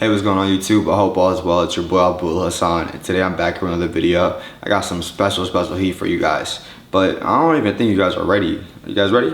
Hey, what's going on YouTube? I hope all is well. It's your boy Abdul Hassan, and today I'm back with another video. I got some special heat for you guys, but I don't even think you guys are ready. Are you guys ready?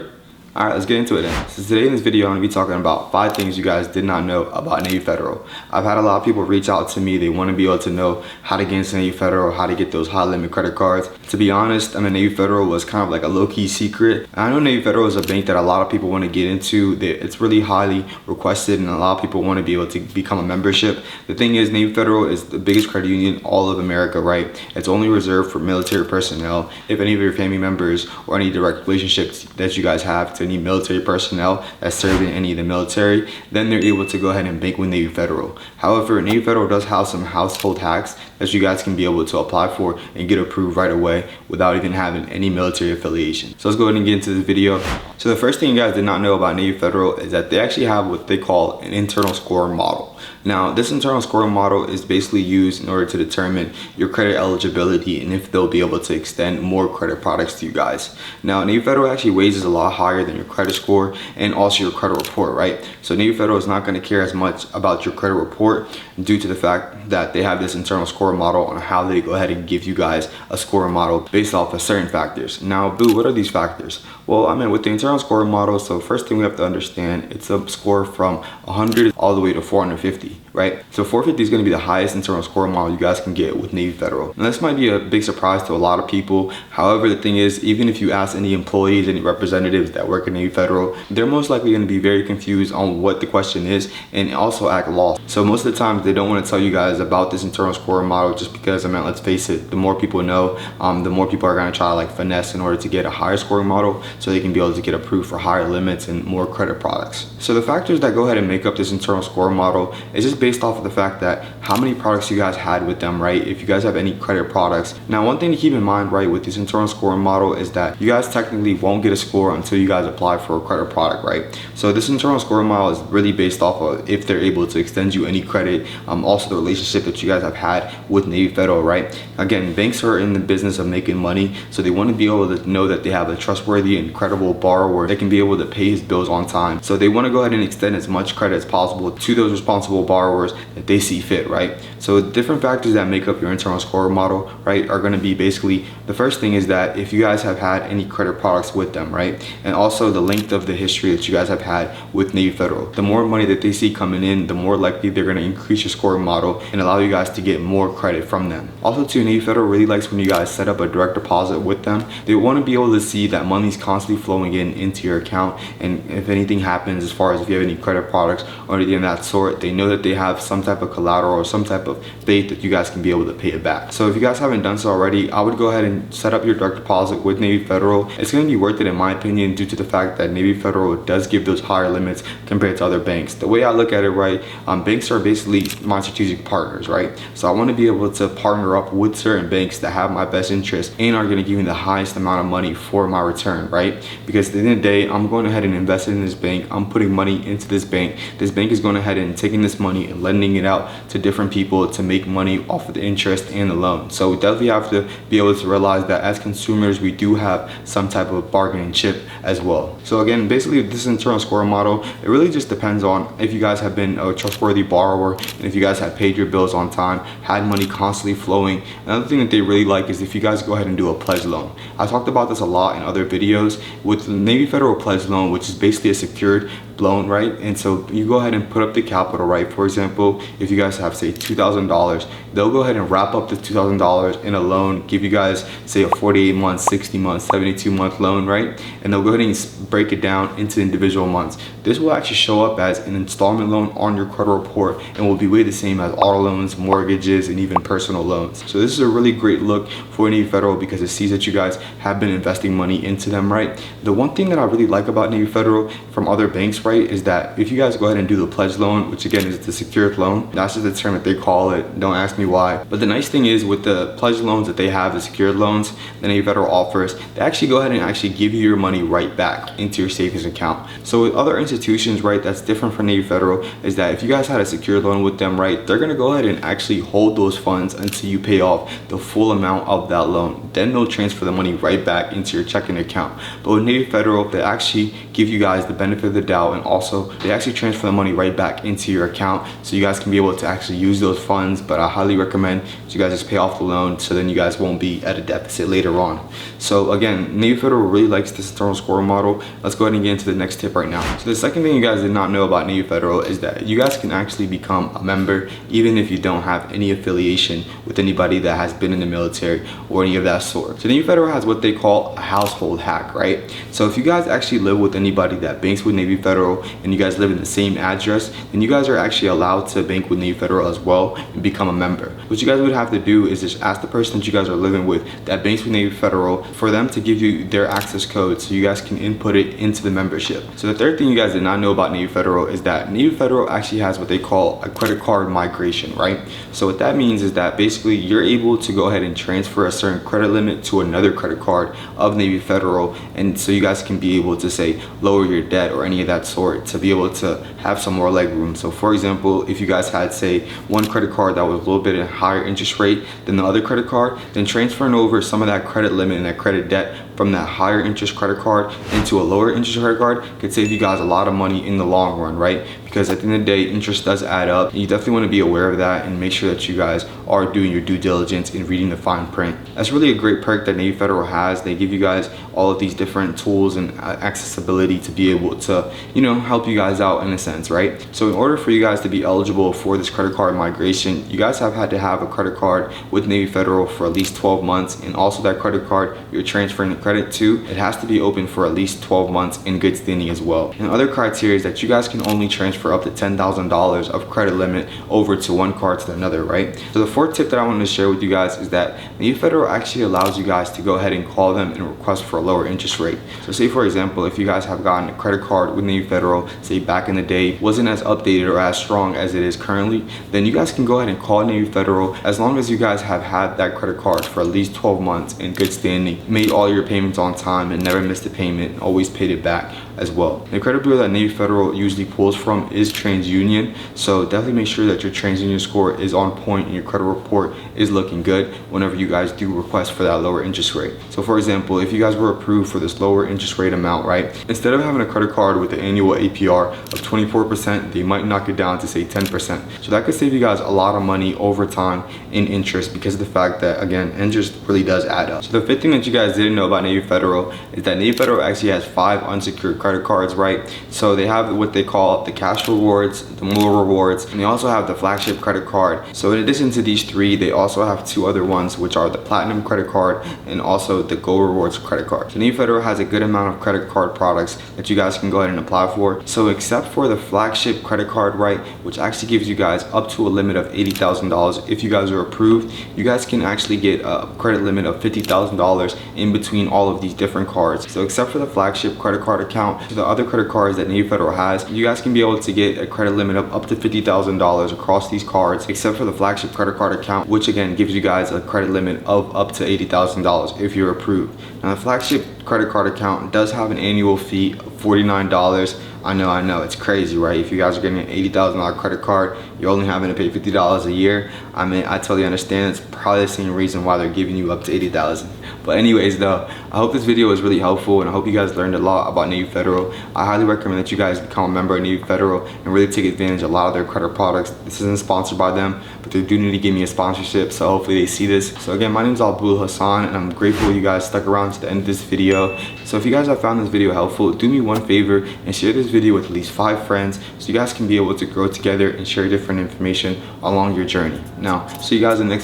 Alright, let's get into it then. So today in this video, I'm going to be talking about 5 things you guys did not know about Navy Federal. I've had a lot of people reach out to me. They want to be able to know how to get into Navy Federal, how to get those high limit credit cards. To be honest, Navy Federal was kind of like a low-key secret. And I know Navy Federal is a bank that a lot of people want to get into. It's really highly requested and a lot of people want to be able to become a membership. The thing is, Navy Federal is the biggest credit union in all of America, right? It's only reserved for military personnel. If any of your family members or any direct relationships that you guys have to any military personnel that serve in any of the military, then they're able to go ahead and bank with Navy Federal. However, Navy Federal does have some household hacks that you guys can be able to apply for and get approved right away without even having any military affiliation. So let's go ahead and get into this video. So the first thing you guys did not know about Navy Federal is that they actually have what they call an internal scoring model. Now, this internal scoring model is basically used in order to determine your credit eligibility and if they'll be able to extend more credit products to you guys. Now, Navy Federal actually raises a lot higher than your credit score and also your credit report, right? So Navy Federal is not going to care as much about your credit report due to the fact that they have this internal scoring model on how they go ahead and give you guys a scoring model based off of certain factors. Now, what are these factors? Well, with the internal scoring model, so first thing we have to understand, it's a score from 100 all the way to 450, right? So 450 is going to be the highest internal scoring model you guys can get with Navy Federal. And this might be a big surprise to a lot of people. However, the thing is, even if you ask any employees, any representatives that work at Navy Federal, they're most likely going to be very confused on what the question is and also act lost. So most of the time, they don't want to tell you guys about this internal scoring model just because, let's face it, the more people know, the more people are going to try to like finesse in order to get a higher scoring model so they can be able to get approved for higher limits and more credit products. So the factors that go ahead and make up this internal scoring model is just based off of the fact that how many products you guys had with them, right? If you guys have any credit products. Now, one thing to keep in mind, right, with this internal scoring model is that you guys technically won't get a score until you guys apply for a credit product, right? So this internal scoring model is really based off of if they're able to extend you any credit, also the relationship that you guys have had with Navy Federal, right? Again, banks are in the business of making money, so they want to be able to know that they have a trustworthy and credible borrower that can be able to pay his bills on time. So they want to go ahead and extend as much credit as possible to those responsible borrowers that they see fit, right? So different factors that make up your internal scoring model, right, are going to be basically, the first thing is that if you guys have had any credit products with them, right? And also the length of the history that you guys have had with Navy Federal. The more money that they see coming in, the more likely they're going to increase your scoring model and allow you guys to get more credit from them. Also too, Navy Federal really likes when you guys set up a direct deposit with them. They want to be able to see that money's constantly flowing into your account, and if anything happens as far as if you have any credit products or anything of that sort, they know that they have some type of collateral or some type of faith that you guys can be able to pay it back. So if you guys haven't done so already, I would go ahead and set up your direct deposit with Navy Federal. It's going to be worth it in my opinion due to the fact that Navy Federal does give those higher limits compared to other banks. The way I look at it, right, banks are basically my strategic partners, right? So I want to be able to partner up with certain banks that have my best interest and are going to give me the highest amount of money for my return, right? Because at the end of the day, I'm going ahead and investing in this bank. I'm putting money into this bank. This bank is going ahead and taking this money and lending it out to different people to make money off of the interest and the loan. So we definitely have to be able to realize that as consumers, we do have some type of bargaining chip as well. So again, basically this internal scoring model, it really just depends on if you guys have been a trustworthy borrower and if you guys have paid your bills on time, had money constantly flowing. Another thing that they really like is if you guys go ahead and do a pledge loan. I talked about this a lot in other videos with the Navy Federal pledge loan, which is basically a secured loan, right? And so you go ahead and put up the capital, right? For example, if you guys have say $2,000, they'll go ahead and wrap up the $2,000 in a loan, give you guys say a 48 month, 60 month, 72 month loan, right? And they'll go ahead and break it down into individual months. This will actually show up as an installment loan on your credit report and will be way the same as auto loans, mortgages, and even personal loans. So this is a really great look for Navy Federal because it sees that you guys have been investing money into them, right? The one thing that I really like about Navy Federal from other banks, right, is that if you guys go ahead and do the pledge loan, which again is the secured loan, that's just the term that they call it. Don't ask me me why. But the nice thing is with the pledge loans that they have, the secured loans that Navy Federal offers, they actually go ahead and actually give you your money right back into your savings account. So with other institutions, right, that's different from Navy Federal is that if you guys had a secured loan with them, right, they're gonna go ahead and actually hold those funds until you pay off the full amount of that loan. Then they'll transfer the money right back into your checking account. But with Navy Federal, they actually give you guys the benefit of the doubt, and also they actually transfer the money right back into your account so you guys can be able to actually use those funds. But I highly recommend you guys just pay off the loan so then you guys won't be at a deficit later on. So again, Navy Federal really likes this internal score model. Let's go ahead and get into the next tip right now. So the second thing you guys did not know about Navy Federal is that you guys can actually become a member even if you don't have any affiliation with anybody that has been in the military or any of that sort. So Navy Federal has what they call a household hack, right? So if you guys actually live with anybody that banks with Navy Federal and you guys live in the same address, then you guys are actually allowed to bank with Navy Federal as well and become a member. What you guys would have to do is just ask the person that you guys are living with that banks with Navy Federal for them to give you their access code so you guys can input it into the membership. So the third thing you guys did not know about Navy Federal is that Navy Federal actually has what they call a credit card migration, right? So what that means is that basically you're able to go ahead and transfer a certain credit limit to another credit card of Navy Federal, and so you guys can be able to say lower your debt or any of that sort to be able to have some more leg room. So for example, if you guys had say one credit card that was a little bit at a higher interest rate than the other credit card, then transferring over some of that credit limit and that credit debt from that higher interest credit card into a lower interest credit card could save you guys a lot of money in the long run, right? Because at the end of the day, interest does add up. You definitely want to be aware of that and make sure that you guys are doing your due diligence in reading the fine print. That's really a great perk that Navy Federal has. They give you guys all of these different tools and accessibility to be able to, you know, help you guys out in a sense, right? So in order for you guys to be eligible for this credit card migration, you guys have had to have a credit card with Navy Federal for at least 12 months. And also that credit card you're transferring the credit to, it has to be open for at least 12 months in good standing as well. And other criteria is that you guys can only transfer up to $10,000 of credit limit over to one card to another, right? So the fourth tip that I wanted to share with you guys is that Navy Federal actually allows you guys to go ahead and call them and request for a lower interest rate. So say for example, if you guys have gotten a credit card with Navy Federal, say back in the day, wasn't as updated or as strong as it is currently, then you guys can go ahead and call Navy Federal as long as you guys have had that credit card for at least 12 months in good standing, made all your payments on time and never missed a payment, and always paid it back as well. The credit bureau that Navy Federal usually pulls from is TransUnion, so definitely make sure that your TransUnion score is on point and your credit report is looking good whenever you guys do request for that lower interest rate. So for example, if you guys were approved for this lower interest rate amount, right, instead of having a credit card with an annual APR of 24%, they might knock it down to say 10%. So that could save you guys a lot of money over time in interest because of the fact that, again, interest really does add up. So the fifth thing that you guys didn't know about Navy Federal is that Navy Federal actually has 5 unsecured credit cards, right? So they have what they call the cash rewards, the more rewards, and they also have the Flagship credit card. So in addition to these 3, they also have 2 other ones, which are the Platinum credit card and also the Go Rewards credit card. So Navy Federal has a good amount of credit card products that you guys can go ahead and apply for. So except for the Flagship credit card, right, which actually gives you guys up to a limit of $80,000. If you guys are approved, you guys can actually get a credit limit of $50,000 in between all of these different cards. So except for the Flagship credit card account, the other credit cards that Navy Federal has, you guys can be able to get a credit limit of up to $50,000 across these cards, except for the Flagship credit card account, which again gives you guys a credit limit of up to $80,000 if you're approved. Now the Flagship credit card account does have an annual fee of $49. I know, it's crazy, right? If you guys are getting an $80,000 credit card, you're only having to pay $50 a year. I mean, I totally understand. It's probably the same reason why they're giving you up to $80,000. But anyways though, I hope this video was really helpful and I hope you guys learned a lot about Navy Federal. I highly recommend that you guys become a member of Navy Federal and really take advantage of a lot of their credit products. This isn't sponsored by them, but they do need to give me a sponsorship, so hopefully they see this. So again, my name is Abdul Hassan and I'm grateful you guys stuck around to the end of this video. So if you guys have found this video helpful, do me one favor and share this video with at least 5 friends so you guys can be able to grow together and share different information along your journey. Now, see you guys in the next